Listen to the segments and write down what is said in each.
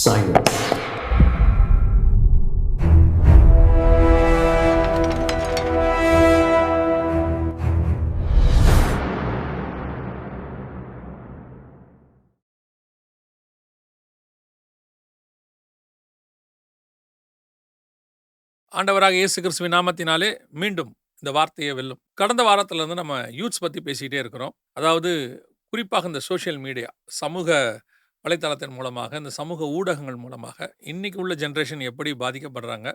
Silence. ஆண்டவராக இயேசு கிறிஸ்துவின் நாமத்தினாலே மீண்டும் இந்த வார்த்தையை வெல்லும். கடந்த வாரத்துல இருந்து நம்ம யூத்ஸ் பத்தி பேசிட்டே இருக்கிறோம். அதாவது குறிப்பாக இந்த சோஷியல் மீடியா, சமூக வலைத்தளத்தின் மூலமாக, இந்த சமூக ஊடகங்கள் மூலமாக இன்னைக்கு உள்ள ஜெனரேஷன் எப்படி பாதிக்கப்படுறாங்க,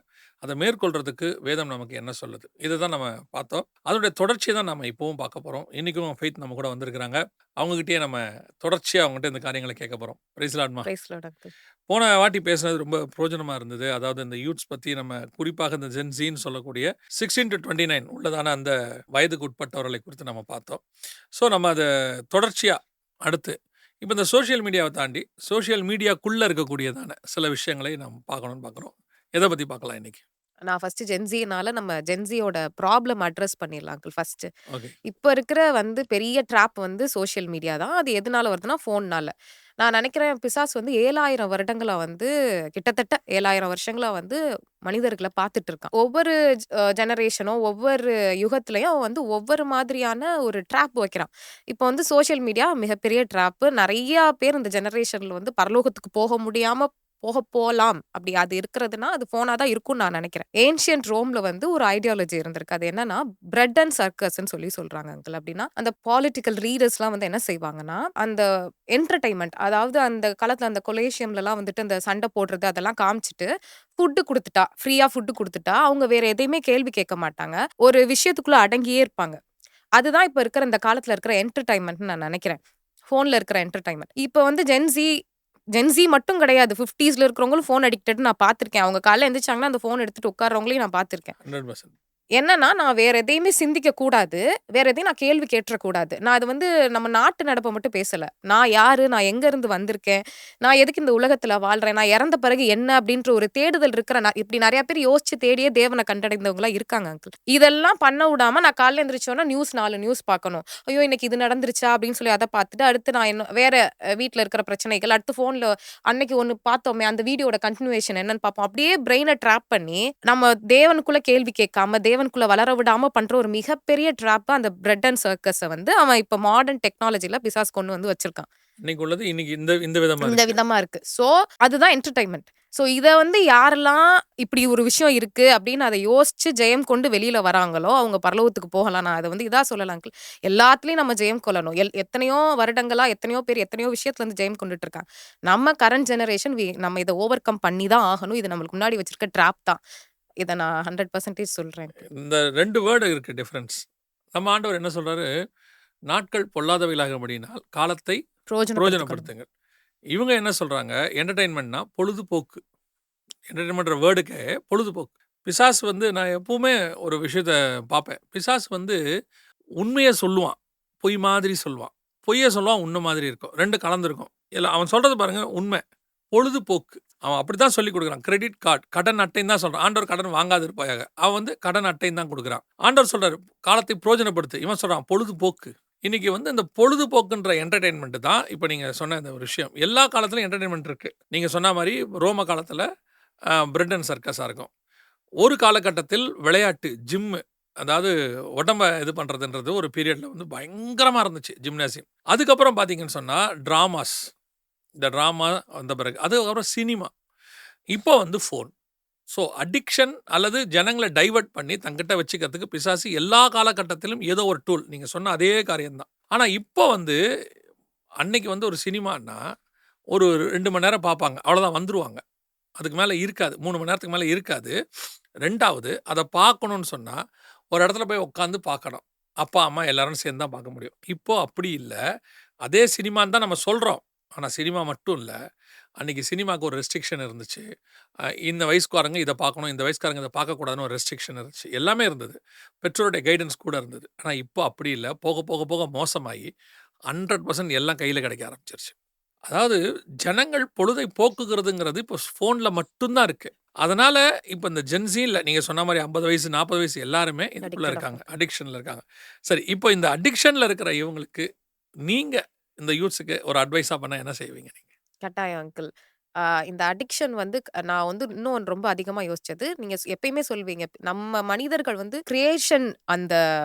அதை மேற்கொள்றதுக்கு வேதம் நமக்கு என்ன சொல்லுது? இதை தான் நம்ம பார்த்தோம். அதனுடைய தொடர்ச்சியை தான் நம்ம இப்பவும் பார்க்க போறோம். இன்னைக்கும் ஃபெய்த் நம்ம கூட வந்திருக்கிறாங்க. அவங்ககிட்டயே நம்ம தொடர்ச்சியா அவங்ககிட்ட இந்த காரியங்களை கேட்க போறோம். பிரைஸ் லார்ட்மா. Praise lord uncle. போன வாட்டி பேசினது ரொம்ப பிரயோஜனமா இருந்தது. அதாவது இந்த யூத்ஸ் பத்தி நம்ம குறிப்பாக இந்த ஜென்ஸின்னு சொல்லக்கூடிய 16-29 உள்ளதான அந்த வயதுக்கு உட்பட்டவர்களை குறித்து நம்ம பார்த்தோம். ஸோ நம்ம அதை தொடர்ச்சியா அடுத்து இப்போ இந்த சோஷியல் மீடியாவை தாண்டி சோஷியல் மீடியாக்குள்ள இருக்கக்கூடியதான சில விஷயங்களை நம்ம பார்க்கணும்னு பார்க்குறோம். எதை பத்தி பார்க்கலாம் இன்னைக்கு? நான் ஃபர்ஸ்ட் ஜென்ஸினால நம்ம ஜென்ஸியோட ப்ராப்ளம் அட்ரஸ் பண்ணிடலாம் அங்கிள் ஃபர்ஸ்ட். ஓகே. இப்போ இருக்கிற பெரிய ட்ராப் சோஷியல் மீடியா தான். அது எதனால வருதுன்னா ஃபோன்னால. நான் நினைக்கிறேன் பிசாசு 7,000 வருடங்களா கிட்டத்தட்ட 7,000 வருஷங்களா மனிதர்கள பார்த்துட்டு இருக்கான். ஒவ்வொரு ஜெனரேஷனும் ஒவ்வொரு யுகத்திலயும் அவன் ஒவ்வொரு மாதிரியான ஒரு ட்ராப் வைக்கிறான். இப்போ சோஷியல் மீடியா மிகப்பெரிய ட்ராப். நெறைய பேர் இந்த ஜெனரேஷன்ல பரலோகத்துக்கு போக முடியாம போகலாம். அப்படி அது இருக்கிறதுனா, அது ஃபோனா தான் இருக்கும்னு நான் நெனைக்கிறேன். ஏன்ஷியன்ட் ரோம்ல ஒரு ஐடியாலஜி இருந்திருக்கு. அது என்னன்னா, பிரெட் அண்ட் சர்க்கஸ்ன்னு சொல்றாங்க அங்கிள். அப்படின்னா, அந்த பாலிட்டிக்கல் ரீடர்ஸ்லாம் என்ன செய்வாங்கன்னா, அந்த என்டர்டெயின்மென்ட், அதாவது அந்த காலத்துல அந்த கொலேசியம்லலாம் அந்த சண்டை போடுறது அதெல்லாம் காமிச்சுட்டு, ஃபுட் குடுத்துட்டா, ஃப்ரீயா ஃபுட் குடுத்துட்டா, அவங்க வேற எதையுமே கேள்வி கேட்க மாட்டாங்க. ஒரு விஷயத்துக்குள்ள அடங்கியே இருப்பாங்க. அதுதான் இப்ப இருக்கிற இந்த காலத்துல இருக்கிற என்டர்டெயின்மென்ட்ன்னு நான் நெனைக்கிறேன். ஃபோன்ல இருக்கிற என்டர்டெயின்மென்ட். இப்ப ஜென்ஸி மட்டும் கிடையாது. 50ஸ்ல இருக்கிறவங்களும் ஃபோன் அடிக்டட் நான் பார்த்துருக்கேன். அவங்க காலைல எந்திரிச்சாங்கன்னா, அந்த ஃபோன் எடுத்துட்டு உட்கார்றவங்களையும் நான் பார்த்துருக்கேன். 100%. என்னன்னா, நான் வேற எதையுமே சிந்திக்க கூடாது. வேற எதையும் நான் கேள்வி கேட்றக்கூடாது. நான் அது நம்ம நாட்டு நடப்ப மட்டும் பேசல. நான் யாரு? நான் எங்க இருந்து வந்திருக்கேன்? நான் எதுக்கு இந்த உலகத்துல வாழ்றேன்? நான் இறந்த பிறகு என்ன? அப்படின்ற ஒரு தேடுதல் இருக்கிற இப்படி நெறைய பேர் யோசிச்சு தேடியே தேவனை கண்டடைந்தவங்களா இருக்காங்க அங்கிள். இதெல்லாம் பண்ண விடாம நான் காலைல எந்திரிச்சோன்னா 4 நியூஸ் பார்க்கணும். ஐயோ! இன்னைக்கு இது நடந்துருச்சா? அப்படின்னு சொல்லி அத பார்த்துட்டு, அடுத்து நான் வேற வீட்ல இருக்கிற பிரச்சனைகள், அடுத்து ஃபோன்ல அன்னைக்கு ஒண்ணு பார்த்தோமே, அந்த வீடியோட கன்டினியூவேஷன் என்னன்னு பார்ப்போம். அப்படியே பிரெயின ட்ராப் பண்ணி, நம்ம தேவனுக்குள்ள கேள்வி கேட்காம, தேவனுக்குள்ள வளர விடாம பண்ற ஒரு மிகப்பெரிய ட்ராப் அந்த பிரெட் அண்ட் சர்க்கஸ அவன் இப்ப மாடர்ன் டெக்னாலஜில பிசாசு கொண்டு வச்சிருக்கான். இன்னைக்கு உள்ளது இன்னைக்கு இந்த விதமா இந்த இருக்கு. விதமா இருக்கு. சோ அதுதான் என்டர்டெயின்மென்ட். சோ இத யாரெல்லாம் இப்படி ஒரு விஷயம் இருக்கு அப்படின்னு அதை யோசிச்சு ஜெயம் கொண்டு வெளியில வராங்களோ, அவங்க பரலோகத்துக்கு போகலாம். நான் அதை இதா சொல்லலாம் அங்கிள். எல்லாத்துலயும் நம்ம ஜெயம் கொள்ளணும். எத்தனையோ வருடங்களா எத்தனையோ பேர் எத்தனையோ விஷயத்துல ஜெயம் கொண்டுட்டு இருக்காங்க. நம்ம கரண்ட் ஜெனரேஷன் நம்ம இதை ஓவர் கம் பண்ணி தான் ஆகணும். இது நம்மளுக்கு முன்னாடி வச்சிருக்க ட்ராப் தான். இத நான் 100% சொல்றேன். இந்த 2 வேர்டு இருக்கு டிஃபரன்ஸ். நம்ம ஆண்டவர் என்ன சொல்றாரு? நாட்கள் பொல்லாதவைகளாகும்படியினால் காலத்தை பிரயோஜனப்படுத்துங்கள். இவங்க என்ன சொல்றாங்க? என்டர்டெயின்மெண்ட்னா பொழுதுபோக்கு. என்டர்டெயின்மெண்ட்ற வேர்டுக்கே பொழுதுபோக்கு. பிசாசு நான் எப்பவுமே ஒரு விஷயத்த பார்ப்பேன். பிசாசு உண்மைய சொல்லுவான். பொய் மாதிரி சொல்லுவான். பொய்ய சொல்லுவான், உண்மை மாதிரி இருக்கும். 2 கலந்திருக்கும். இல்ல அவன் சொல்றது பாருங்க உண்மை. பொழுதுபோக்கு. அவன் அப்படித்தான் சொல்லிக் கொடுக்குறான். கிரெடிட் கார்டு, கடன் அட்டைன்னு தான் சொல்றான். ஆண்டவர் கடன் வாங்காதிருப்பாயாக. அவன் கடன் அட்டைன்னு தான் கொடுக்குறான். ஆண்டவர் சொல்றாரு காலத்தை பிரயோஜனப்படுத்து. இவன் சொல்றான் பொழுதுபோக்கு. இன்னைக்கு இந்த பொழுதுபோக்குன்ற என்டர்டெயின்மெண்ட் தான் இப்போ நீங்க சொன்ன இந்த ஒரு விஷயம். எல்லா காலத்திலும் என்டர்டெயின்மெண்ட் இருக்கு. நீங்க சொன்ன மாதிரி ரோம காலத்துல பிரெட் அண்ட் சர்க்கஸா இருக்கும். ஒரு காலகட்டத்தில் விளையாட்டு, ஜிம்மு, அதாவது உடம்ப இது பண்றதுன்றது ஒரு பீரியட்ல பயங்கரமா இருந்துச்சு ஜிம்னாசியம். அதுக்கப்புறம் பார்த்தீங்கன்னு சொன்னா டிராமாஸ். இந்த டிராமா வந்த பிறகு அதுக்கப்புறம் சினிமா. இப்போ ஃபோன். ஸோ அடிக்ஷன் அல்லது ஜனங்களை டைவர்ட் பண்ணி தங்கிட்ட வச்சுக்கிறதுக்கு பிசாசு எல்லா காலகட்டத்திலும் ஏதோ ஒரு டூல். நீங்க சொன்ன அதே காரியம் தான். ஆனா இப்போ அன்னைக்கு ஒரு சினிமான்னா ஒரு 2 மணி நேரம் பார்ப்பாங்க. அவ்வளோதான் வந்துருவாங்க. அதுக்கு மேலே இருக்காது. 3 மணி நேரத்துக்கு மேலே இருக்காது. 2வது அதை பார்க்கணும்னு சொன்னா ஒரு இடத்துல போய் உட்காந்து பார்க்கணும். அப்பா, அம்மா எல்லாரும் சேர்ந்து தான் பார்க்க முடியும். இப்போ அப்படி இல்ல. அதே சினிமான்னு தான் நம்ம சொல்றோம். ஆனா சினிமா மட்டும் இல்ல. அன்னைக்கு சினிமாவுக்கு ஒரு ரெஸ்ட்ரிக்ஷன் இருந்துச்சு. இந்த வயசுக்காரங்க இதை பார்க்கணும், இந்த வயசுக்காரங்க இதை பார்க்கக்கூடாதுன்னு ஒரு ரெஸ்ட்ரிக்ஷன் இருந்துச்சு. எல்லாமே இருந்தது. பெற்றோருடைய கைடன்ஸ் கூட இருந்தது. ஆனா இப்போ அப்படி இல்ல. போக போக போக மோசமாயி 100% எல்லாம் கையில கிடைக்க ஆரம்பிச்சிருச்சு. அதாவது ஜனங்கள் பொழுதை போக்குகிறதுங்கிறது இப்போ ஃபோன்ல மட்டும் தான் இருக்கு. அதனால இப்போ இந்த ஜென்ஸி இல்ல, நீங்க சொன்ன மாதிரி 50 வயசு, 40 வயசு எல்லாருமே இதுக்குள்ள இருக்காங்க. அடிக்ஷன்ல இருக்காங்க. சரி, இப்போ இந்த அடிக்ஷன்ல இருக்கிற இவங்களுக்கு நீங்க இந்த யூத்ஸுக்கு ஒரு அட்வைஸா பண்ணா என்ன செய்வீங்க நீங்க? கட்டாயம் அங்கிள். இந்த அடிக்ஷன் வந்து நான் வந்து இன்னும் ரொம்ப அதிகமா யோசிச்சது. நீங்க எப்பயுமே சொல்வீங்க, நம்ம மனிதர்கள் வந்து கிரியேஷன் அந்த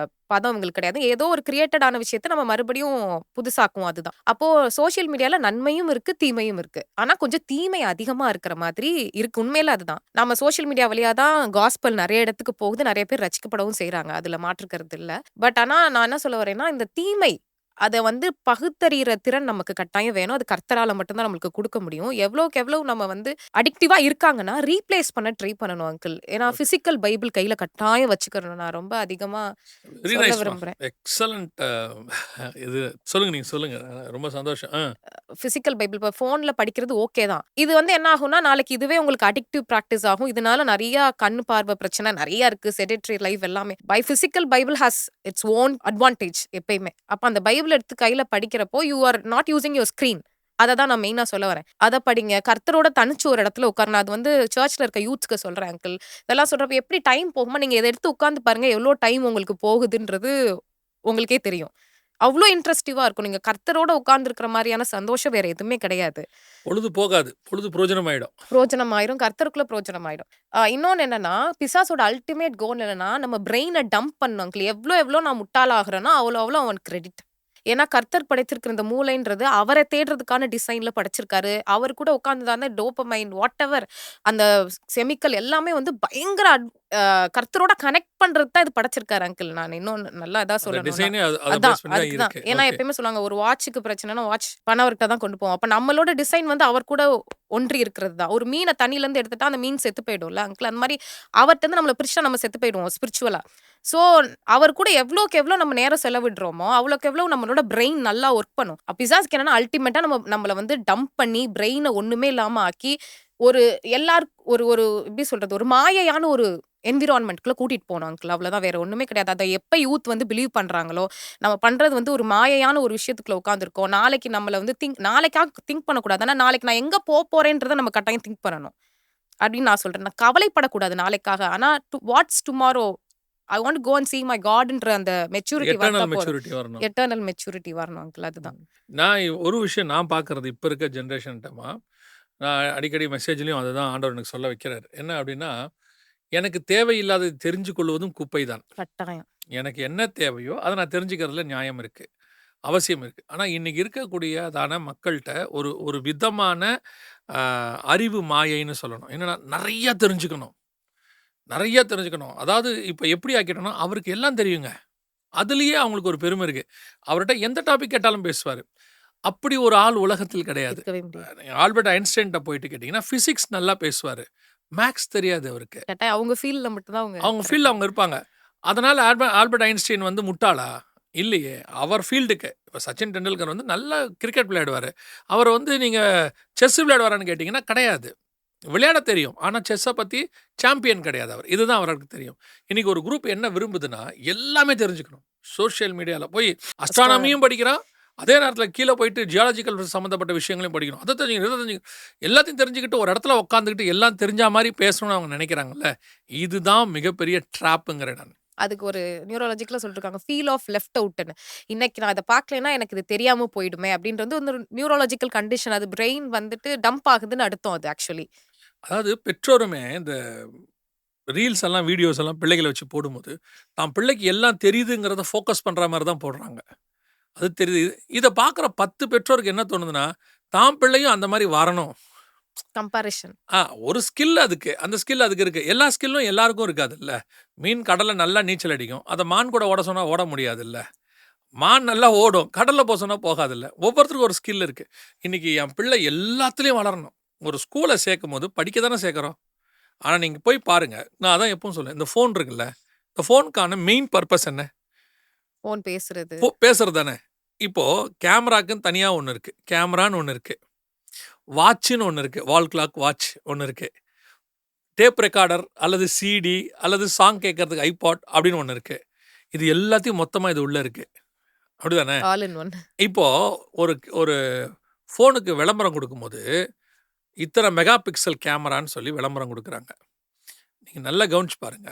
பதம் உங்களுக்கு கிடையாது. ஏதோ ஒரு கிரியேட்டட் ஆன விஷயத்த நம்ம மறுபடியும் புதுசாக்குவோம் அதுதான். அப்போ சோசியல் மீடியால நன்மையும் இருக்கு, தீமையும் இருக்கு. ஆனா கொஞ்சம் தீமை அதிகமா இருக்கிற மாதிரி இருக்கு. உண்மையில அதுதான். நம்ம சோசியல் மீடியா வழியா தான் காஸ்பல் நெறைய இடத்துக்கு போகுது. நெறைய பேர் ரட்சிக்கப்படவும் செய்றாங்க. அதுல மாற்று கருத்து இல்ல. பட் ஆனா நான் என்ன சொல்ல வரேன்னா, இந்த தீமை அத வந்து பகுத்தறியிற திறன் நமக்கு கட்டாயம் வேணும். அது கர்த்தரால மட்டும் தான் நம்மளுக்கு குடுக்க முடியும். எவ்வளோக்கு எவ்வளவு நம்ம வந்து அடிக்டிவா இருக்காங்கன்னா, ரீப்ளேஸ் பண்ண ட்ரை பண்ணணும் அங்கிள். ஏன்னா ஓகே. பிசிக்கல் பைபிள் கையில கட்டாயம் வச்சுக்கணும். நான் ரொம்ப அதிகமா வெரி சொல்ல நைஸ்மா. விரும்புறேன். எக்ஸலன்ட். இது சொல்லுங்க, நீங்க சொல்லுங்க. ரொம்ப சந்தோஷம். பிசிக்கல் பைபிள் இப்ப ஃபோன்ல படிக்கிறது ஓகே தான். இது வந்து என்ன ஆகும்னா, நாளைக்கு இதுவே உங்களுக்கு அடிக்டிவ் பிராக்டிஸ் ஆகும். இதனால நெறைய கண் பார்வை பிரச்சனை நெறைய இருக்கு. செடென்டரி லைஃப் எல்லாமே. Physical Bible has its own advantage எப்பயுமே. அப்ப அந்த பைபிள் எடுத்து கையில படிக்கிறப்போ, you are not using your screen. அத தான் நான் மெயினா சொல்ல வரேன். அத படிங்க. கர்த்தரோட தனிச்சு ஒரு இடத்துல உட்காரணும். அது வந்து சர்ச்ல இருக்க யூத்ஸ்க்கு சொல்றேன் அங்கிள். இதெல்லாம் சொல்றப்ப எப்படி டைம் போகுமா, நீங்க இத எடுத்து உட்கார்ந்து பாருங்க. எவ்ளோ டைம் உங்களுக்கு போகுதுன்றது உங்களுக்கே தெரியும். அவ்ளோ இன்ட்ரஸ்டிவா இருக்கும். நீங்க கர்த்தரோட உட்கார்ந்திருக்கிற மாரியான சந்தோஷம் வேற எதுவுமே கிடையாது. பொழுது போகாது. பொழுது புரோஜனமாயிடும். புரோஜனமாயிரும். கர்த்தருக்குள்ள புரோஜனமாயிடும். இன்னொன்னு என்னன்னா, பிசாசோட அல்டிமேட் கோல் என்னன்னா, நம்ம பிரெயின டம்ப் பண்ணணும் அங்கிள். எவ்ளோ எவ்ளோ நான் முட்டாளாகுறேனோ, அவ்ளோ அவ்ளோ அவனுக்கு கிரெடிட். ஏன்னா, கர்த்தர் படைத்திருக்கிற இந்த மூளைன்றது அவர தேடுறதுக்கான டிசைன்ல படைச்சிருக்காரு. அவர் கூட உட்கார்ந்து டோபமைன் வாட்டெவர் அந்த கெமிக்கல் எல்லாமே வந்து பயங்கர கர்த்தரோட கனெக்ட் பண்றதுக்கு தான் இது படைச்சிருக்காரு அங்கிள். நான் இன்னொன்னு நல்லா இதா அந்த சொல்லணும்னா. டிசைனே அத அதான். பேஸ் பண்ணி தான் அதுக்கு தான். இருக்கு. ஏன்னா ஓகே. எப்பயுமே சொல்லுவாங்க, ஒரு வாட்ச்‌க்கு பிரச்சனைன்னா, வாட்ச் பண்ணவர்ட்ட தான் கொண்டு போவோம். அப்ப நம்மளோட டிசைன் வந்து அவர் கூட ஒன்றி இருக்கிறது தான். ஒரு மீன தண்ணீலருந்து எடுத்துட்டா, அந்த மீன் செத்து போயிடும்ல அங்கிள். அந்த மாரி அவர்ட்டருந்து நம்மள பிரிச்சா நம்ம செத்து போயிடுவோம் ஸ்பிரிச்சுவலா. ஸோ, அவர் கூட எவ்ளோக்கு எவ்ளோ நம்ம நேரம் செலவிடுறோமோ, அவ்வளோக்கு எவ்ளோ நம்மளோட பிரெயின் நல்லா ஒர்க் பண்ணும். பிசாசுக்கு என்னன்னா, அல்டிமேட்டா நம்மள வந்து டம்ப் பண்ணி, பிரெயின ஒண்ணுமே இல்லாம ஆக்கி, ஒரு ஒரு ஒரு எப்படி சொல்றது? ஒரு மாயையான ஒரு என்விரான்மென்ட்குள்ள கூட்டிட்டு போணும் அங்கிள். அவ்வளோதான். வேற ஒண்ணுமே கிடையாது. அத எப்ப யூத் வந்து பிலீவ் பண்றாங்களோ, நம்ம பண்றது வந்து ஒரு மாயையான ஒரு விஷயத்துக்குள்ள உட்கார்ந்துருக்கோம். நாளைக்கு நம்மள வந்து நாளைக்காக திங்க் பண்ணக்கூடாது. ஆனா, நாளைக்கு நான் எங்க போறேன்றத நம்ம கட்டாயம் திங்க் பண்ணணும். அப்படின்னு நான் சொல்றேன். நான் கவலைப்படக்கூடாது நாளைக்காக. ஆனா, what's tomorrow? I want to go and see my காட்ன்ற அந்த மெச்சூரிட்டி வந்தா எட்டர்னல் போதும். மெச்சூரிட்டி வரணும். எட்டர்னல் மெச்சூரிட்டி வரணும் அங்கிள். அதுதான். ம். நான் ஒரு விஷயம் நான் பார்க்குறது இப்ப இருக்க ஜெனரேஷன்ட்டமா, நான் அடிக்கடி மெசேஜ்லயும் அததான் ஆண்டவர் எனக்கு சொல்ல வைக்கிறாரு. என்ன அப்டின்னா, எனக்கு தேவையில்லாததை தெரிஞ்சு கொள்வதும் குப்பை தான். கட்டாயம். எனக்கு என்ன தேவையோ, அத நான் தெரிஞ்சுக்கிறதுல நியாயம் இருக்கு. அவசியம் இருக்கு. ஆனா, இன்னைக்கு இருக்கக்கூடியதான மக்கள்ட்ட ஒரு ஒரு விதமான அ அறிவு மாயைன்னு சொல்லணும். என்னன்னா, நெறைய தெரிஞ்சுக்கணும். நெறைய தெரிஞ்சுக்கணும். அதாவது இப்ப எப்படி ஆக்கிட்டோம்னா, அவருக்கு எல்லாம் தெரியுங்க. அதிலேயே அவங்களுக்கு ஒரு பெருமை இருக்கு. அவர்ட்ட எந்த டாபிக் கேட்டாலும் பேசுவாரு. அப்படி ஒரு ஆள் உலகத்தில் கிடையாது. இருக்கவே முடியாது. நீங்க ஆல்பர்ட் ஐன்ஸ்டைன்ட்ட போயிட்டு கேட்டீங்கன்னா, பிசிக்ஸ் நல்லா பேசுவாரு. மேத்ஸ் தெரியாது அவருக்கு. கட்டாயம் அவங்க ஃபீல்ட்ல மட்டும் தான் அவங்க அவங்க ஃபீல்ட்ல கரெக்ட்டா அவங்க இருப்பாங்க. அதனால ஆல்பர்ட் ஐன்ஸ்டீன் வந்து முட்டாளா? இல்லையே. அவர் ஃபீல்டுக்கு இப்ப சச்சின் டெண்டுல்கர் வந்து நல்லா கிரிக்கெட் விளையாடுவாரு. அவர வந்து நீங்க செஸ் விளையாடுவாரான்னு கேட்டீங்கன்னா, கிடையாது. விளையாட தெரியும். ஆனா செஸ்ஸ பத்தி சாம்பியன் கிடையாது அவர். இதுதான் அவருக்கு தெரியும். இன்னைக்கு ஒரு குரூப் என்ன விரும்புதுன்னா, எல்லாமே தெரிஞ்சுக்கணும். சோசியல் மீடியால போய் அஸ்ட்ரானமி. அஸ்ட்ரானமியும் படிக்கிறான். அதே நேரத்தில கீழ போயிட்டு ஜியாலஜிக்கல் சம்மந்தப்பட்ட விஷயங்களையும் படிக்கணும். அத தெரிஞ்சுக்கணும், இத தெரிஞ்சுக்கணும். எல்லாத்தையும் தெரிஞ்சுக்கிட்டு ஒரு இடத்துல உட்காந்துக்கிட்டு எல்லாம் தெரிஞ்சா மாரி பேசணும்னு அவங்க நினைக்கிறாங்கல்ல. இதுதான் மிகப்பெரிய ட்ராப்ங்கிறேன் நானு. அதுக்கு ஒரு நியூரோலாஜிக்கலா சொல்லிருக்காங்க. ஃபீல் ஆஃப் லெஃப்ட் அவுட்ன்னு. இன்னைக்கு நான் அத பார்க்கலைன்னா எனக்கு இது தெரியாம போயிடுமே அப்படின்றது வந்து ஒரு நியூரோலாஜிக்கல் கண்டிஷன். அது பிரெயின் வந்துட்டு டம்ப் ஆகுதுன்னு அர்த்தம் அது ஆக்சுவலி. அதாவது பெற்றோருமே இந்த ரீல்ஸ் எல்லாம், வீடியோஸ் எல்லாம் பிள்ளைகள வச்சு போடும்போது, தான் பிள்ளைக்கு எல்லாம் தெரியுதுங்கிறத ஃபோக்கஸ் பண்ற மாரி தான் போடுறாங்க. அது தெரியுது. இத பார்க்குற 10 பெற்றோருக்கு என்ன தோணுதுன்னா, தான் பிள்ளையும் அந்த மாரி வரணும். கம்பேரிசன். ஆ ஒரு ஸ்கில் அதுக்கு. அந்த ஸ்கில் அதுக்கு இருக்கு. எல்லா ஸ்கில்லும் எல்லாருக்கும் இருக்காதுல்ல. மீன் கடல்ல நல்லா நீச்சல் அடிக்கும். அத மான் கூட ஓட சொன்னா ஓட முடியாதுல்ல. மான் நல்லா ஓடும். கடல்ல போ சொன்னா போகாதுல்ல. ஒவ்வொருத்தருக்கும் ஒரு ஸ்கில் இருக்கு. இன்னைக்கு என் பிள்ளை எல்லாத்துலயும் வளரணும். ஒரு ஸ்கூல்ல சேர்க்கும்போது படிக்க தானே சேர்க்குறோம். ஆனா நீங்க போய் பாருங்க. நான் அதான் எப்பவும் சொல்லுவேன். இந்த ஃபோன் இருக்குல்ல. இந்த ஃபோனுக்கான மெயின் பர்ப்பஸ் என்ன? ஃபோன் பேசுறது. பேசுறது தானே. இப்போ கேமராக்குன்னு தனியா ஒண்ணு இருக்கு. கேமரான்னு ஒண்ணு இருக்கு. வாட்சுன்னு ஒண்ணு இருக்கு. வால் கிளாக் வாட்ச் ஒண்ணு இருக்கு. டேப் ரெக்கார்டர் அல்லது சிடி அல்லது சாங் கேட்கறதுக்கு ஐபாட் அப்படின்னு ஒண்ணு இருக்கு. இது எல்லாத்தையும் மொத்தமா இது உள்ள இருக்கு. அப்படிதானே? All in one. இப்போ ஒரு ஒரு ஃபோனுக்கு விளம்பரம் குடுக்கும்போது, இத்தனை மெகா பிக்சல் கேமரான்னு சொல்லி விளம்பரம் குடுக்குறாங்க. நீங்க நல்லா கவனிச்சு பாருங்க.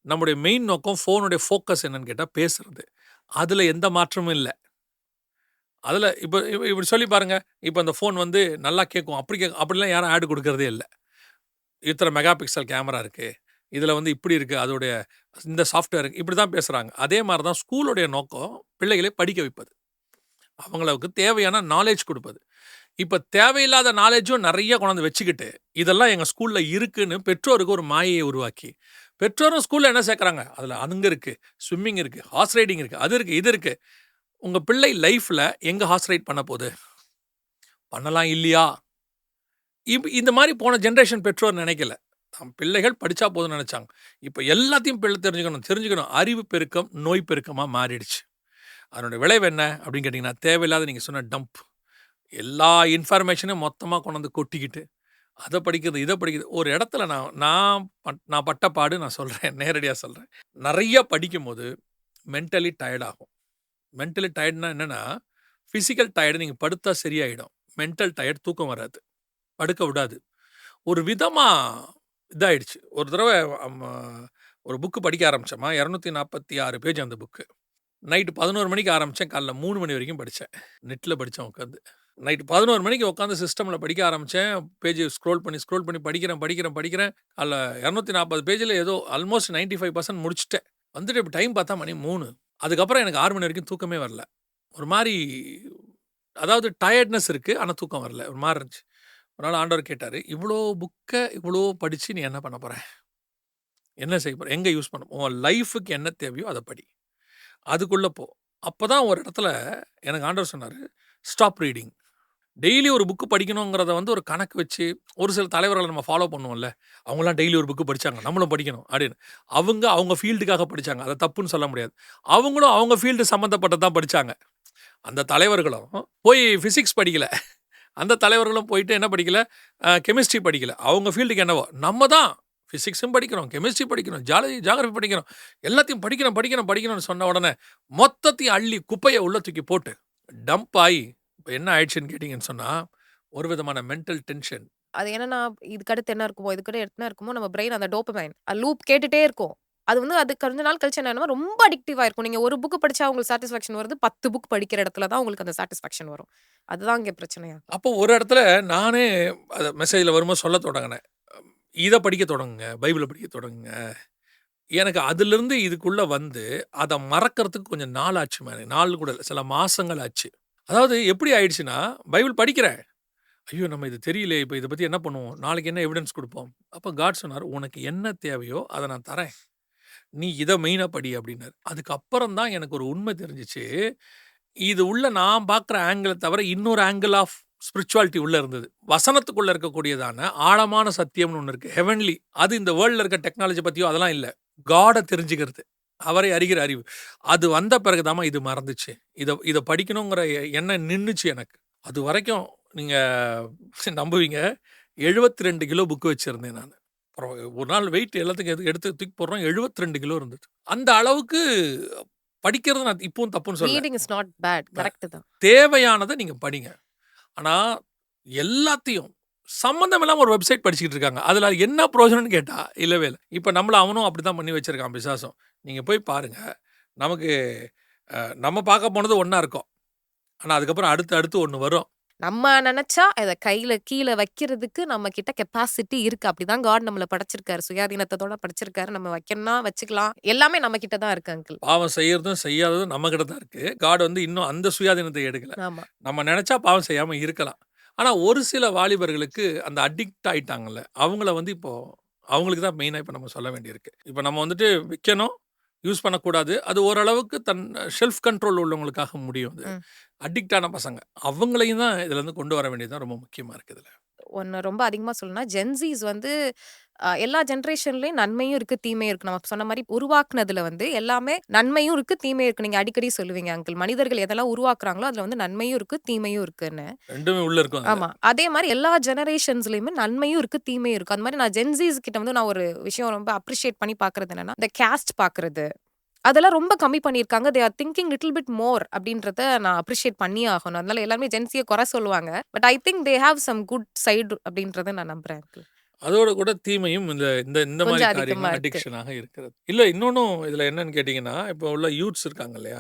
நம்முடைய மெயின் நோக்கம் ஃபோனுடைய ஃபோக்கஸ் என்னன்னு கேட்டா பேசுறது. அதுல எந்த மாற்றமும் இல்ல. அதில இப்படி சொல்லி பாருங்க. இப்ப அந்த ஃபோன் வந்து நல்லா கேட்கும். அப்படிலாம் யாரும் ஆட் குடுக்குறதே இல்ல. இத்தனை மெகா பிக்சல் கேமரா இருக்கு. இதில வந்து இப்படி இருக்கு. அதோடைய இந்த சாஃப்ட்வேர் இருக்கு. இப்படி தான் பேசுறாங்க. அதே மாரி தான் ஸ்கூலுடைய நோக்கம் பிள்ளைகளை படிக்க வைப்பது. அவங்களுக்கு தேவையான நாலேட்ஜ் குடுப்பது. இப்ப தேவையில்லாத நாலேட்ஜும் நெறைய கொண்டாந்து வச்சுக்கிட்டு, இதெல்லாம் எங்க ஸ்கூல்ல இருக்குன்னு பெற்றோருக்கு ஒரு மாயைய உருவாக்கி, பெற்றோரும் ஸ்கூல்ல என்ன சேர்க்குறாங்க? அதில அங்க இருக்கு, ஸ்விம்மிங் இருக்கு, ஹார்ஸ் ரைடிங் இருக்கு, அது இருக்கு, இது இருக்கு. உங்க பிள்ளை லைஃப்ல எங்க ஹார்ஸ் ரைட் பண்ண போது? பண்ணலாம் இல்லையா? இந்த மாரி போன ஜெனரேஷன் பெற்றோர் நெனைக்கல. தம் பிள்ளைகள் படிச்சா போதும்னு நெனைச்சாங்க. இப்ப எல்லாத்தையும் பிள்ளை தெரிஞ்சுக்கணும். அறிவு பெருக்கம், நோய் பெருக்கமா மாறிடுச்சு. அதனுடைய விளைவு என்ன அப்படின்னு கேட்டீங்கன்னா, தேவையில்லாத நீங்க சொன்ன டம்ப். எல்லா இன்ஃபர்மேஷனையும் மொத்தமா கொண்டாந்து கொட்டிக்கிட்டு, அத படிக்கிறது, இத படிக்கிறது. ஒரு இடத்துல நான் பட்ட பாடு நான் சொல்றேன். நேரடியா சொல்றேன். நெறைய படிக்கும்போது மென்டலி டயர்ட் ஆகும். மென்டலி டயர்ட்னா என்னன்னா, பிசிக்கல் டயர்டு நீங்க படுத்தா சரியாயிடும். மென்டல் டயர்ட் தூக்கம் வராது. படுக்க விடாது. ஒரு விதமா இதாயிடுச்சு. ஒரு தடவ அம் ஒரு புக் படிக்க ஆரம்பிச்சேம்மா. 246 பேஜ் அந்த புக்கு. நைட் 11 மணிக்கு ஆரம்பிச்சேன். காலைல 3 மணி வரைக்கும் படிச்சேன். நெட்ல படிச்சேன் உட்காந்து. நைட் 11 மணிக்கு உட்காந்து சிஸ்டம்ல படிக்க ஆரம்பிச்சேன். பேஜ் ஸ்க்ரோல் பண்ணி படிக்கிறேன். அதில 240 பேஜ்ல ஏதோ ஆல்மோஸ்ட் 95% முடிச்சுட்டேன். வந்துட்டு இப்ப டைம் பார்த்தா மணி 3. அதுக்கப்புறம் எனக்கு 6 மணி வரைக்கும் தூக்கமே வரல. ஒரு மாரி அதாவது டயர்ட்னஸ் இருக்கு. ஆனா தூக்கம் வரல. ஒரு மாரி இருந்துச்சு. ஒரு நாள் ஆண்டவர் கேட்டாரு, "இவ்ளோ புக்க இவ்ளோ படிச்சு நீ என்ன பண்ண போற? என்ன செய்ய போற? எங்க யூஸ் பண்ண உன் லைஃப்‌க்கு என்ன தேவையோ அத படி. அதுக்குள்ள போ." அப்பதான் ஒரு இடத்துல எனக்கு ஆண்டவர் சொன்னாரு, "ஸ்டாப் ரீடிங்." டெய்லி ஒரு புக் படிக்கணுங்கிறத வந்து ஒரு கணக்கு வச்சு, ஒரு சில தலைவர்கள நம்ம ஃபாலோ பண்ணுவோம்ல. அவங்கலாம் டெய்லி ஒரு புக் படிச்சாங்க. நம்மளும் படிக்கணும் அப்படின்னு. அவங்க ஃபீல்டுக்காக படிச்சாங்க. அத தப்புன்னு சொல்ல முடியாது. அவங்களும் அவங்க ஃபீல்டு சம்மந்தப்பட்டது தான் படிச்சாங்க. அந்த தலைவர்களும் போய் பிசிக்ஸ் படிக்கல. அந்த தலைவர்களும் போயிட்டு என்ன படிக்கல? கெமிஸ்ட்ரி படிக்கல. அவங்க ஃபீல்டுக்கு என்னவோ. நம்ம தான் பிசிக்ஸும் படிக்கிறோம், கெமிஸ்ட்ரி படிக்கிறோம், ஜியோகிராஃபி படிக்கிறோம். எல்லாத்தையும் படிக்கணும்னு சொன்ன உடனே, மொத்தத்தையும் அள்ளி குப்பைய உள்ள தூக்கி போட்டு, டம்ப் ஆயி, இப்ப என்ன ஆயிடுச்சுன்னு கேட்டீங்கன்னு சொன்னா, ஒரு விதமான மென்டல் டென்ஷன். அது என்னன்னா, இதுக்கு அடுத்து என்ன இருக்குமோ, இதுக்கு அடுத்து என்ன இருக்குமோ, நம்ம பிரெயின் அந்த டோபமைன் லூப் கேட்டுட்டே இருக்கும். அது வந்து அது கொஞ்ச நாள் கழிச்சு என்ன ஆகும்னா, ரொம்ப அடிக்டிவா இருக்கும். நீங்க ஒரு புக் படிச்சா உங்களுக்கு சாட்டிஸ்ஃபாக்ஷன் வருது. 10 புக் படிக்கிற இடத்துல தான் உங்களுக்கு அந்த சாட்டிஸ்ஃபாக்ஷன் வரும். அதுதான் இங்க பிரச்சனையா. அப்போ ஒரு இடத்துல நானே மெசேஜ்ல வரும்போது சொல்லத் தொடங்குனேன். இத படிக்க தொடங்குங்க. பைபிள படிக்க தொடங்குங்க. எனக்கு அதிலிருந்து இதுக்குள்ள வந்து, அத மறக்கறதுக்கு கொஞ்சம் நாள் ஆச்சும்மா. நாள் கூட இல்ல. சில மாசங்கள் ஆச்சு. அதாவது எப்படி ஆயிடுச்சுன்னா, பைபிள் படிக்கிறேன். ஐயோ! நம்ம இது தெரியலையே. இப்ப இத பத்தி என்ன பண்ணுவோம்? நாளைக்கு என்ன எவிடன்ஸ் குடுப்போம்? அப்ப காட் சொன்னாரு, "உனக்கு என்ன தேவையோ அத நான் தரேன். நீ இத மெயினா படி" அப்டின்னாரு. அதுக்கப்புறம் தான் எனக்கு ஒரு உண்மை தெரிஞ்சுச்சு. இது உள்ள நான் பார்க்குற ஆங்கிள தவிர இன்னொரு ஆங்கிள் ஆஃப் ஸ்பிரிச்சுவாலிட்டி உள்ள இருந்தது. வசனத்துக்குள்ள இருக்கக்கூடியதான ஆழமான சத்தியம்னு ஒண்ணு இருக்கு. ஹெவன்லி. அது இந்த வேர்ல்ட்ல இருக்க டெக்னாலஜி பத்தியோ அதெல்லாம் இல்ல. காட தெரிஞ்சுக்கிறது. அவரை அறிகிற அறிவு. அது வந்த பிறகு தாம்மா இது மறந்துச்சு. இத படிக்கணுங்கிற எண்ணம் நின்னுச்சு எனக்கு. அதுவரைக்கும் நீங்க நம்புவீங்க 72 கிலோ புக் வச்சிருந்தேன் நானு. அப்புறம் ஒரு நாள் வெயிட் எல்லாத்துக்கும் எடுத்து தூக்கி போடுறோம் 72 கிலோ இருந்தது. அந்த அளவுக்கு படிக்கிறது நான் இப்பவும் தப்புன்னு சொல்லல. Reading is not bad. Correct தான். தேவையானத நீங்க படிங்க. ஆனா, எல்லாத்தையும் சம்மந்தம் இல்லாம ஒரு வெப்சைட் படிச்சுக்கிட்டு இருக்காங்க. அதுல என்ன பிரயோஜனம்னு கேட்டா, இல்லவே இல்ல. இப்ப நம்மள அவனும் அப்படித்தான் பண்ணி வச்சிருக்கான் பிசாசும். நீங்க போய் பாருங்க. நமக்கு நம்ம பார்க்க போனது ஒண்ணா இருக்கும். ஆனா, அதுக்கப்புறம் அடுத்து அடுத்து ஒண்ணு வரும். நம்ம நெனச்சா அத கையில கீழ வைக்கிறதுக்கு நம்ம கிட்ட கெப்பாசிட்டி இருக்கு. அப்படிதான் காட் நம்மள படைச்சிருக்காரு. சுயாதீனத்தோட படைச்சிருக்காரு. நம்ம வைக்கணும்னா வச்சுக்கலாம். எல்லாமே நம்ம கிட்ட தான் இருக்கு அங்கிள். பாவம் செய்யறதும், செய்யாததும் நம்ம கிட்ட தான் இருக்கு. காட் வந்து இன்னும் அந்த சுயாதீனத்தை எடுக்கல. ஆமா. நம்ம நெனச்சா பாவம் செய்யாம இருக்கலாம். ஆனா, ஒரு சில வாலிபர்களுக்கு அந்த அடிக்ட் ஆயிட்டாங்கல்ல, அவங்கள வந்து இப்போ அவங்களுக்கு தான் மெயினா இப்ப நம்ம சொல்ல வேண்டியிருக்கு. இப்ப நம்ம வந்துட்டு விக்கணும், யூஸ் பண்ணக்கூடாது. அது ஓரளவுக்கு தன் செல்ஃப் கண்ட்ரோல் உள்ளவங்களுக்காக முடியும் அது. ம். அடிக்ட் ஆன பசங்க. அவங்களையும் தான் இதுலருந்து கொண்டு வர வேண்டியது தான் ரொம்ப முக்கியமா இருக்கு இதுல. ஒண்ணு ரொம்ப அதிகமா சொல்லணும்னா, ஜென்ஸீஸ் வந்து எல்லா ஜெனரேஷன்லயும் நன்மையும் இருக்கு, தீமையும் இருக்கு. நம்ம சொன்ன மாரி உருவாக்குனதுல வந்து எல்லாமே நன்மையும் இருக்கு, தீமையும் இருக்கு. நீங்க அடிக்கடி சொல்லுவீங்க அங்கிள். மனிதர்கள் எதெல்லாம் உருவாக்குறாங்களோ, அதுல வந்து நன்மையும் இருக்கு, தீமையும் இருக்குன்னு. 2மே உள்ள இருக்கும் அதுல. ஆமா. அதே மாரி எல்லா ஜெனரேஷன்ஸ்லயுமே நன்மையும் இருக்கு, தீமையும் இருக்கு. அந்த மாரி நான் ஜென்ஸீஸ் கிட்ட வந்து நான் ஒரு விஷயம் ரொம்ப அப்ரிஷியேட் பண்ணி பார்க்குறது என்னன்னா, இந்த கேஸ்ட் பார்க்குறது. அதெல்லாம் ரொம்ப கம்மி பண்ணியிருக்காங்க. They are thinking little bit more அப்படின்றத நான் அப்ரிஷியேட் பண்ணியே ஆகணும். அதனால எல்லாருமே ஜென்ஸிய குறை சொல்லுவாங்க. But I think they have some good side அப்படின்றத நான் நம்புறேன் அங்கிள். அதோட கூட தீமையும் இந்த இந்த இந்த மாரி கொஞ்சம் அதிகமா காரியங்கள் இருக்கு. அடிக்ஷனாக இருக்கிறது. இல்ல இன்னொன்னும் இதுல என்னன்னு கேட்டீங்கன்னா, இப்போ உள்ள யூத்ஸ் இருக்காங்க இல்லையா?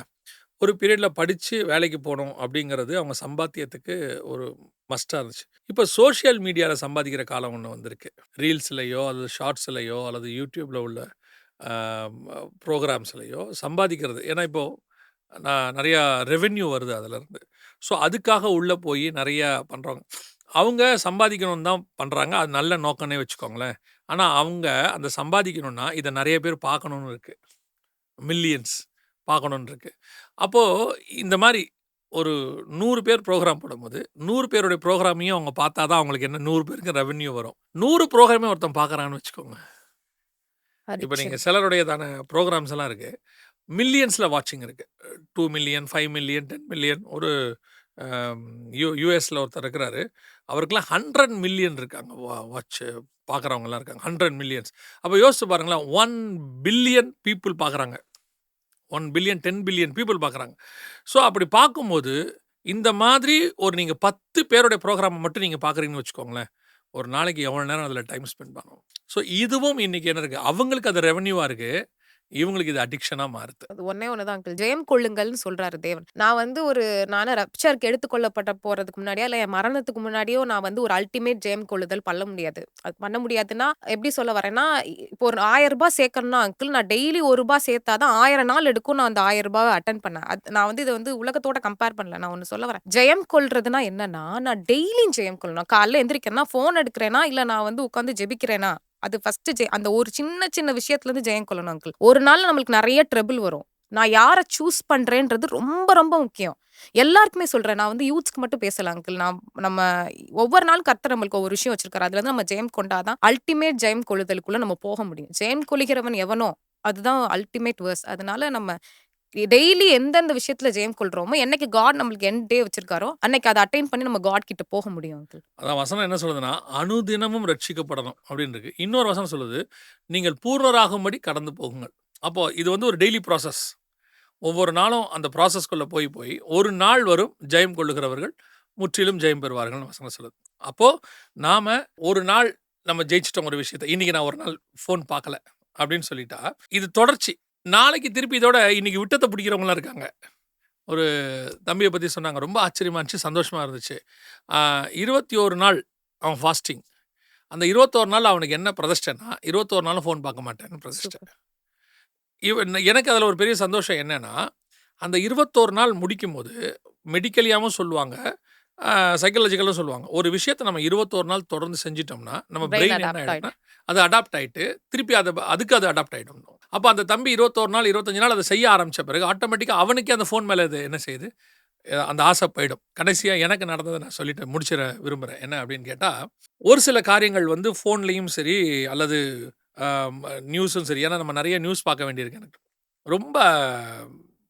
ஒரு பீரியட்ல படிச்சு வேலைக்கு போணும் அப்படிங்கிறது அவங்க சம்பாத்தியத்துக்கு ஒரு மஸ்ட்டா இருந்துச்சு. இப்ப சோசியல் மீடியால சம்பாதிக்கிற காலம் ஒண்ணு வந்திருக்கு. ரீல்ஸ்லயோ, அல்லது ஷார்ட்ஸ்லயோ, அல்லது YouTubeல உள்ள அ புரோகிராம்ஸ்லயோ சம்பாதிக்கிறது. ஏன்னா இப்போ நெறையா ரெவென்யூ வருது அதுலருந்து. ஸோ அதுக்காக உள்ள போயி நெறையா பண்றவங்க. அவங்க சம்பாதிக்கணும்னு தான் பண்றாங்க. அது நல்ல நோக்கம்னே வச்சுக்கோங்களேன். ஆனா அவங்க அந்த சம்பாதிக்கணும்னா, இத நெறைய பேர் பார்க்கணும்னு இருக்கு. மில்லியன்ஸ் பார்க்கணும்னு இருக்கு. அப்போ இந்த மாரி ஒரு 100 பேர் புரோகிராம் போடும்போது, 100 பேருடைய புரோகிராமையும் அவங்க பார்த்தா தான் அவங்களுக்கு என்ன 100 பேருக்கு ரெவென்யூ வரும். 100 புரோகிராமே ஒருத்தன் பார்க்குறான்னு வச்சுக்கோங்க. இப்ப நீங்க அடிக்ஷன். சிலருடையதான புரோகிராம்ஸ் எல்லாம் இருக்கு. மில்லியன்ஸ்ல வாட்சிங் இருக்கு. 2 மில்லியன், 5 மில்லியன், 10 மில்லியன் ஒரு அம் யுஎஸ்ல ஒருத்தர் இருக்கிறாரு. அவருக்கெல்லாம் 100 மில்லியன் இருக்காங்க. வாட்ச் பார்க்குறவங்கலாம் இருக்காங்க. 100 மில்லியன்ஸ். அப்ப யோசிச்சு பாருங்களேன். 1 பில்லியன் பீப்பிள் பார்க்குறாங்க. 1 பில்லியன், 10 பில்லியன் பீப்பிள் பார்க்குறாங்க. ஸோ அப்படி பார்க்கும்போது, இந்த மாதிரி ஒரு நீங்க 10 பேருடைய புரோகிராம மட்டும் நீங்க பார்க்குறீங்கன்னு வச்சுக்கோங்களேன். ஒரு நாளைக்கு எவ்வளோ நேரம் அதில டைம் ஸ்பெண்ட் பண்ணணும். ஸோ இதுவும் இன்னைக்கு என்ன இருக்கு, அவங்களுக்கு அது ரெவென்யூவா இருக்கு. இவங்களுக்கு இது அடிக்ஷனா மாறுது. அது ஒண்ணே ஒண்ணு தான் அங்கிள். ஜெயம் கொள்ளுங்கள்னு சொல்றாரு தேவன். நான் வந்து நானு ரப்சர்க்கு எடுத்துக்கொள்ளப்பட்ட போறதுக்கு முன்னாடியோ, இல்ல என் மரணத்துக்கு முன்னாடியோ நான் வந்து ஒரு அல்டிமேட் ஜெயம் கொள்ளுதல் பண்ண முடியாது. அது பண்ண முடியாதுன்னா, எப்படி சொல்ல வரேன்னா, இப்போ ஒரு ரூ. 1000 சேர்க்கணும்னா அங்கிள், நான் டெய்லி ரூ. 1 சேர்த்தா தான் 1000 நாள் எடுக்கும் நான் அந்த ரூ. 1000 அட்டெண்ட் பண்ண. நான் வந்து இத வந்து உலகத்தோட கம்பேர் பண்ணல. நான் ஒண்ணு சொல்ல வரேன். ஜெயம் கொள்றதுன்னா என்னன்னா, நான் டெய்லியும் ஜெயம் கொள்ளணும். காலைல எந்திரிக்கிறேன்னா, ஃபோன் எடுக்கிறேனா, இல்ல நான் வந்து உட்கார்ந்து ஜெபிக்கிறேனா, அது ஃபர்ஸ்ட்டு அந்த ஒரு சின்ன சின்ன விஷயத்துலருந்து ஜெயம் கொள்ளணும் அங்கிள். ஒரு நாள் நம்மளுக்கு நெறைய ட்ரபிள் வரும். நான் யார சூஸ் பண்றேன்றது ரொம்ப ரொம்ப முக்கியம். எல்லாருக்குமே சொல்றேன். நான் வந்து யூத்ஸ்க்கு மட்டும் பேசல அங்கிள். நம்ம ஒவ்வொரு நாளும் கர்த்தர் நம்மளுக்கு ஒவ்வொரு விஷயம் வச்சிருக்காரு. அதுலருந்து நம்ம ஜெயம் கொண்டா தான் அல்டிமேட் ஜெயம் கொள்ளுதலுக்குள்ள நம்ம போக முடியும். ஜெயம் கொள்கிறவன் எவனோ, அதுதான் அல்டிமேட் வேர்ஸ். அதனால நம்ம டெய்லி எந்தெந்த விஷயத்துல ஜெயம் கொள்றோமோ, என்னைக்கு காட் நம்மளுக்கு எண்ட் டே வச்சிருக்காரோ, அன்னைக்கு அத அட்டைன் பண்ணி நம்ம காட் கிட்ட போக முடியும் அங்கிள். அதான் வசனம் என்ன சொல்லுதுன்னா, அனுதினமும் ரட்சிக்கப்படணும் அப்படின்னு இருக்கு. இன்னொரு வசனம் சொல்லுது, நீங்கள் பூர்ணராகும்படி கடந்து போகுங்கள். அப்போ இது வந்து ஒரு டெய்லி ப்ராசஸ். ஒவ்வொரு நாளும் அந்த ப்ராசஸ்க்குள்ள போய் போய் ஒரு நாள் வரும் ஜெயம் கொள்ளுகிறவர்கள் முற்றிலும் ஜெயம் பெறுவார்கள்னு வசனம் சொல்லுது. அப்போ நாம ஒரு நாள் நம்ம ஜெயிச்சிட்டோம் ஒரு விஷயத்த. இன்னைக்கு நான் ஒரு நாள் ஃபோன் பார்க்கல அப்படின்னு சொல்லிட்டா, இது தொடர்ச்சி. நாளைக்கு திருப்பி இதோட இன்னைக்கு விட்டத்த பிடிக்கிறவங்கலாம் இருக்காங்க. ஒரு தம்பிய பத்தி சொன்னாங்க. ரொம்ப ஆச்சரியமா இருந்துச்சு, சந்தோஷமா இருந்துச்சு. 21 நாள் அவன் ஃபாஸ்டிங். அந்த 21 நாள் அவனுக்கு என்ன பிரதிஷ்டைன்னா, 21 நாளும் ஃபோன் பார்க்க மாட்டேன்னு பிரதிஷ்டை. சூப்பர். எனக்கு அதில ஒரு பெரிய சந்தோஷம் என்னன்னா, அந்த 21 நாள் முடிக்கும்போது மெடிக்கலியாவும் சொல்லுவாங்க, சைக்காலஜிக்கலும் சொல்லுவாங்க. ஒரு விஷயத்த நம்ம 21 நாள் தொடர்ந்து செஞ்சுட்டோம்னா, நம்ம பிரெயின் பிரெயின் என்ன அடாப்ட் ஆயிடும்னா, ஆயிடும். அது அடாப்ட் ஆயிட்டு, திருப்பி அதுக்கு அது அடாப்ட் ஆயிடும். அப்ப அந்த தம்பி 21 நாள், 25 நாள் அத செய்ய ஆரம்பிச்ச பிறகு ஆட்டோமேட்டிக்கா அவனுக்கே அந்த ஃபோன் மேல இது என்ன செய்யுது, அந்த ஆசை போயிடும். கடைசியா எனக்கு நடந்தத நான் சொல்லிட்டு முடிச்சிட விரும்புறேன். என்ன அப்படின்னு கேட்டா, ஒரு சில காரியங்கள் வந்து ஃபோன்லயும் சரி, அல்லது அ நியூஸும் சரி, ஏன்னா நம்ம நெறைய நியூஸ் பார்க்க வேண்டியிருக்கு எனக்கு. ரொம்ப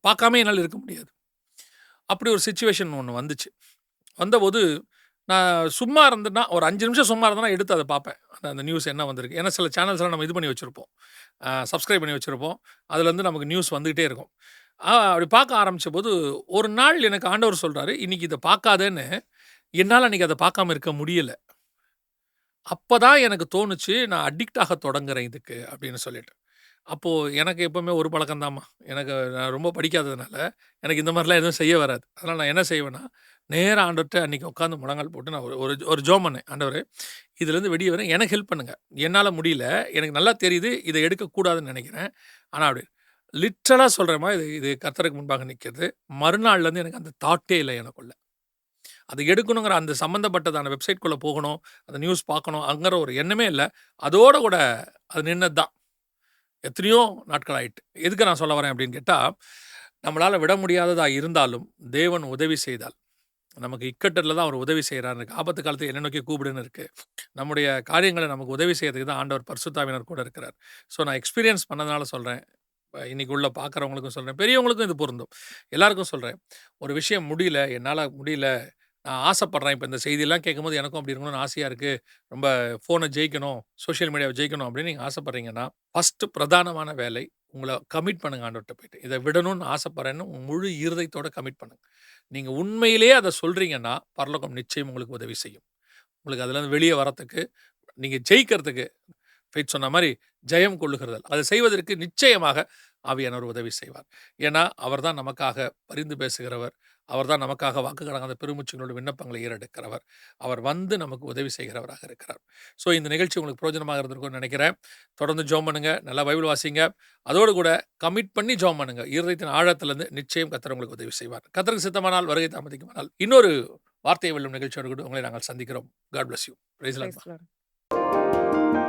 பார்க்காம என்னால இருக்க முடியாது. அப்படி ஒரு சிச்சுவேஷன் ஒண்ணு வந்துச்சு. வந்தபோது நான் சும்மா இருந்தேன்னா, ஒரு 5 நிமிஷம் சும்மா இருந்தேன்னா எடுத்து அத பார்ப்பேன். அந்த நியூஸ் என்ன வந்திருக்கு. ஏன்னா சில சேனல்ஸ்லாம் நம்ம இது பண்ணி வச்சிருப்போம். சப்ஸ்கிரைப் பண்ணி வச்சிருப்போம். அதுலேருந்து நமக்கு நியூஸ் வந்துகிட்டே இருக்கும். அப்படி பார்க்க ஆரம்பிச்சபோது, ஒரு நாள் எனக்கு ஆண்டவர் சொல்றாரு, "இன்னைக்கு இத பார்க்காதன்னு." என்னால அன்னைக்கு அத பார்க்காம இருக்க முடியல. அப்பதான் எனக்கு தோணுச்சு, நான் அடிக்ட் ஆக தொடங்குறேன் இதுக்கு அப்படின்னு சொல்லிட்டு. அப்போ எனக்கு எப்பவுமே ஒரு பழக்கம் தாம்மா. நான் ரொம்ப படிக்காததுனால, எனக்கு இந்த மாரிலாம் எதுவும் செய்ய வராது. அதனால நான் என்ன செய்வேன்னா, நேரா ஆண்டவர்ட்ட அன்னைக்கு உட்காந்து முழங்கால் போட்டு நான் ஒரு ஒரு ஒரு ஜெபம் பண்ணேன். ஆண்டவரே, இதுலேருந்து வெளிய வரேன். எனக்கு ஹெல்ப் பண்ணுங்க. என்னால முடியல. எனக்கு நல்லா தெரியுது. இத எடுக்கக்கூடாதுன்னு நெனைக்கிறேன். ஆனா அப்படி லிட்டரலா சொல்றேன்மா, இது இது கர்த்தருக்கு முன்பாக நிக்கிறது. மறுநாள்லேருந்து எனக்கு அந்த தாட்டே இல்ல எனக்குள்ள. அத எடுக்கணுங்கிற அந்த சம்மந்தப்பட்டதான வெப்சைட்குள்ள போகணும், அந்த நியூஸ் பார்க்கணும், அங்கற ஒரு எண்ணமே இல்ல. அதோட கூட அது நின்னது தான். எத்தனையோ நாட்கள் ஆயிட்டு. எதுக்கு நான் சொல்ல வரேன் அப்படின்னு கேட்டா, நம்மளால விட முடியாததா இருந்தாலும், தேவன் உதவி செய்தால், நமக்கு இக்கட்டில தான் அவர் உதவி செய்றாரு. ஆபத்து காலத்துல என்னை நோக்கி கூப்பிடுன்னு இருக்கு. நம்முடைய காரியங்கள நமக்கு உதவி செய்யறதுக்கு தான் ஆண்டவர் பரிசுத்த ஆவியானவர் கூட இருக்கிறார். ஸோ நான் எக்ஸ்பீரியன்ஸ் பண்ணதுனால சொல்றேன். இன்னைக்கு உள்ள பார்க்குறவங்களுக்கும் சொல்றேன். பெரியவங்களுக்கும் இது பொருந்தும். எல்லாருக்கும் சொல்றேன். ஒரு விஷயம் முடியல, என்னால முடியல. நான் ஆசைப்படுறேன். இப்ப இந்த செய்தியெல்லாம் கேட்கும்போது எனக்கும் அப்படி இருக்கணும்னு ஆசையா இருக்கு. ரொம்ப ஃபோன ஜெயிக்கணும், சோசியல் மீடியாவ ஜெயிக்கணும் அப்படின்னு நீங்க ஆசைப்படுறீங்கன்னா, ஃபர்ஸ்ட்டு பிரதானமான வேலை உங்கள கமிட் பண்ணுங்க ஆண்டவர்ட்ட போயிட்டு. இத விடணும்னு ஆசைப்படுறேன்னு உங்க முழு இருதயத்தோட கமிட் பண்ணுங்க. நீங்க உண்மையிலேயே அத சொல்றீங்கன்னா, பரலோகம் நிச்சயம் உங்களுக்கு உதவி செய்யும். உங்களுக்கு அதுலருந்து வெளிய வரதுக்கு, நீங்க ஜெயிக்கிறதுக்கு ஃபெய்த் சொன்ன மாரி, ஜெயம் கொள்ளுகிறதல். அதை செய்வதற்கு நிச்சயமாக ஆவியானவர் உதவி செய்வார். ஏன்னா, அவர் தான் நமக்காக பரிந்து பேசுகிறவர். அவர் தான் நமக்காக வாக்குகளாக பெருமூச்சுகளோட விண்ணப்பங்களை ஏறெடுக்கிறவர். அவர் வந்து நமக்கு உதவி செய்கிறவராக இருக்கிறார். ஸோ இந்த நிகழ்ச்சி உங்களுக்கு பிரயோஜனமாக இருந்திருக்கும்னு நினைக்கிறேன். தொடர்ந்து ஜெபம் பண்ணுங்க. நல்லா பைபிள் வாசிங்க. அதோடு கூட கமிட் பண்ணி ஜெபம் பண்ணுங்க. இருதயத்தின் ஆழத்திலிருந்து நிச்சயம் கர்த்தர் உங்களுக்கு உதவி செய்வார். கர்த்தருக்கு சித்தமானால், வருகை தாமதிக்குமானால், இன்னொரு வார்த்தையை வெல்லும் நிகழ்ச்சியோடு கூட உங்களை நாங்கள் சந்திக்கிறோம். God bless you. Praise the Lord. Praise the Lord.